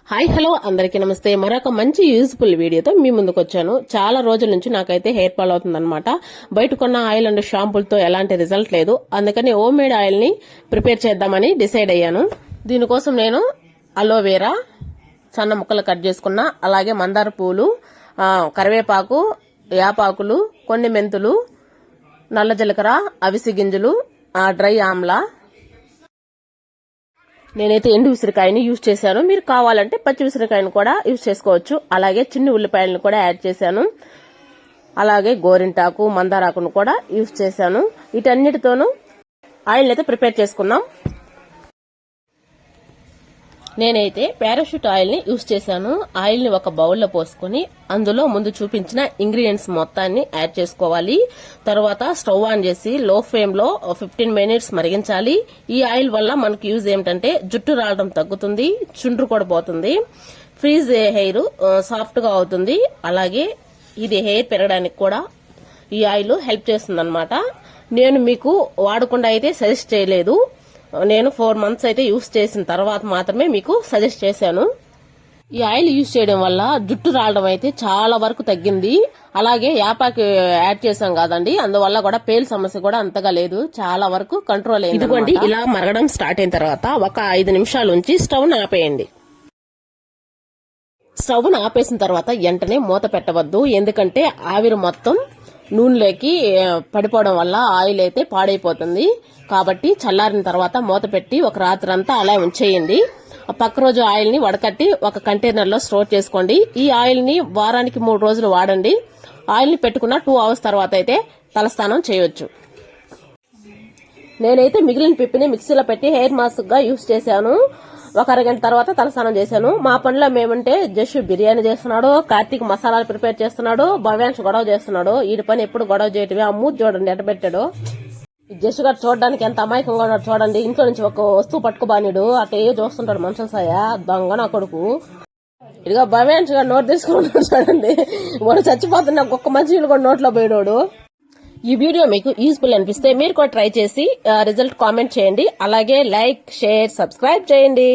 Hi hello అందరికీ నమస్తే. మరొక మంచి యూజ్ఫుల్ వీడియోతో మీ ముందుకు వచ్చాను. చాలా రోజుల నుంచి నాకైతే హెయిర్ ఫాల్ అవుతుందన్నమాట. బయట కొన్న ఆయిల్ అండ్ షాంపూలతో ఎలాంటి రిజల్ట్ లేదు. అందుకని హోమ్ మేడ్ ఆయిల్ ని ప్రిపేర్ చేద్దామని డిసైడ్ అయ్యాను. దీనికోసం నేను అలోవేరా సన్న ముక్కలు కట్ చేసుకున్న, అలాగే మందార పూలు, కరివేపాకు, యాపాకులు, కొన్ని మెంతులు, నల్ల జీలకర్ర, అవిసి గింజలు, డ్రై ఆమ్లా, నేనైతే ఎండు ఉసిరికాయని యూజ్ చేశాను. మీరు కావాలంటే పచ్చి ఉసిరికాయని కూడా యూజ్ చేసుకోవచ్చు. అలాగే చిన్ని ఉల్లిపాయలను కూడా యాడ్ చేశాను. అలాగే గోరింటాకు, మందారాకును కూడా యూజ్ చేశాను. వీటన్నిటితోనూ ఆయిల్ అయితే ప్రిపేర్ చేసుకుందాం. నేనైతే పారాషూట్ ఆయిల్ ని యూజ్ చేశాను. ఆయిల్ ని ఒక బౌల్లో పోసుకుని అందులో ముందు చూపించిన ఇంగ్రీడియంట్స్ మొత్తాన్ని యాడ్ చేసుకోవాలి. తర్వాత స్టవ్ ఆన్ చేసి లో ఫ్లేమ్ లో 15 మినిట్స్ మరిగించాలి. ఈ ఆయిల్ వల్ల మనకు యూజ్ ఏమిటంటే జుట్టు రావడం తగ్గుతుంది, చుండ్రు కూడా పోతుంది, ఫ్రీజ్ హెయిర్ సాఫ్ట్ గా అవుతుంది. అలాగే ఇది హెయిర్ పెరగడానికి కూడా ఈ ఆయిల్ హెల్ప్ చేస్తుంది అన్నమాట. నేను మీకు వాడకుండా అయితే సజెస్ట్ చేయలేదు. నేను 4 మంత్స్ అయితే యూజ్ చేసిన తర్వాత మాత్రమే మీకు సజెస్ట్ చేశాను. ఈ ఆయిల్ యూజ్ చేయడం వల్ల జుట్టు రావడం అయితే చాలా వరకు తగ్గింది. అలాగే యాపాకి యాడ్ చేసాం కదండి, అందువల్ల కూడా పేల్ సమస్య కూడా అంతగా లేదు, చాలా వరకు కంట్రోల్ అయింది. ఇదిగోండి, ఇలా మరగడం స్టార్ట్ అయిన తర్వాత ఒక 5 నిమిషాల నుంచి స్టవ్ ను ఆపేయండి. స్టవ్ ను ఆపేసిన తర్వాత వెంటనే మూత పెట్టవద్దు, ఎందుకంటే ఆవిరి మొత్తం నూనెలోకి పడిపోవడం వల్ల ఆయిల్ అయితే పాడైపోతుంది. కాబట్టి చల్లారిన తర్వాత మూత పెట్టి ఒక రాత్రి అంతా అలా ఉంచేయండి. పక్క రోజు ఆయిల్ ని వడకట్టి ఒక కంటైనర్ లో స్టోర్ చేసుకోండి. ఈ ఆయిల్ ని వారానికి 3 రోజులు వాడండి. ఆయిల్ ని పెట్టుకున్న 2 అవర్స్ తర్వాత అయితే తలస్నానం చేయొచ్చు. నేనైతే మిగిలిన పిప్పిని మిక్సీలో పెట్టి హెయిర్ మాస్క్ గా యూజ్ చేశాను. ఒక అరగంట తర్వాత తలస్నానం చేశాను. మా పనిలో మేమంటే జస్ట్ బిర్యానీ చేస్తున్నాడు, కార్తీక్ మసాలాలు ప్రిపేర్ చేస్తున్నాడు, భవ్యాంశ్ గొడవ చేస్తున్నాడు. ఈ పని ఎప్పుడు గొడవ చేయటమే. ఆ మూతి చూడండి ఎట పెట్టాడు. జస్ట్ గారు చూడడానికి ఎంత అమాయకంగా ఉన్నాడు చూడండి. ఇంట్లో నుంచి ఒక వస్తువు పట్టుకుబానిడు అటే చూస్తుంటాడు మనుషుల సాయ దొంగ నా కొడుకు. ఇదిగా భవ్యాంశ్ గారు నోట్ తీసుకున్నాడు చూడండి. వాడు చచ్చిపోతున్నా ఒక్క మంచి కూడా నోట్లో పోయాడు. ఈ వీడియో మీకు యూస్ఫుల్ అనిపిస్తే మీరు కూడా ట్రై చేసి రిజల్ట్ కామెంట్ చేయండి. అలాగే లైక్, షేర్, సబ్స్క్రైబ్ చేయండి.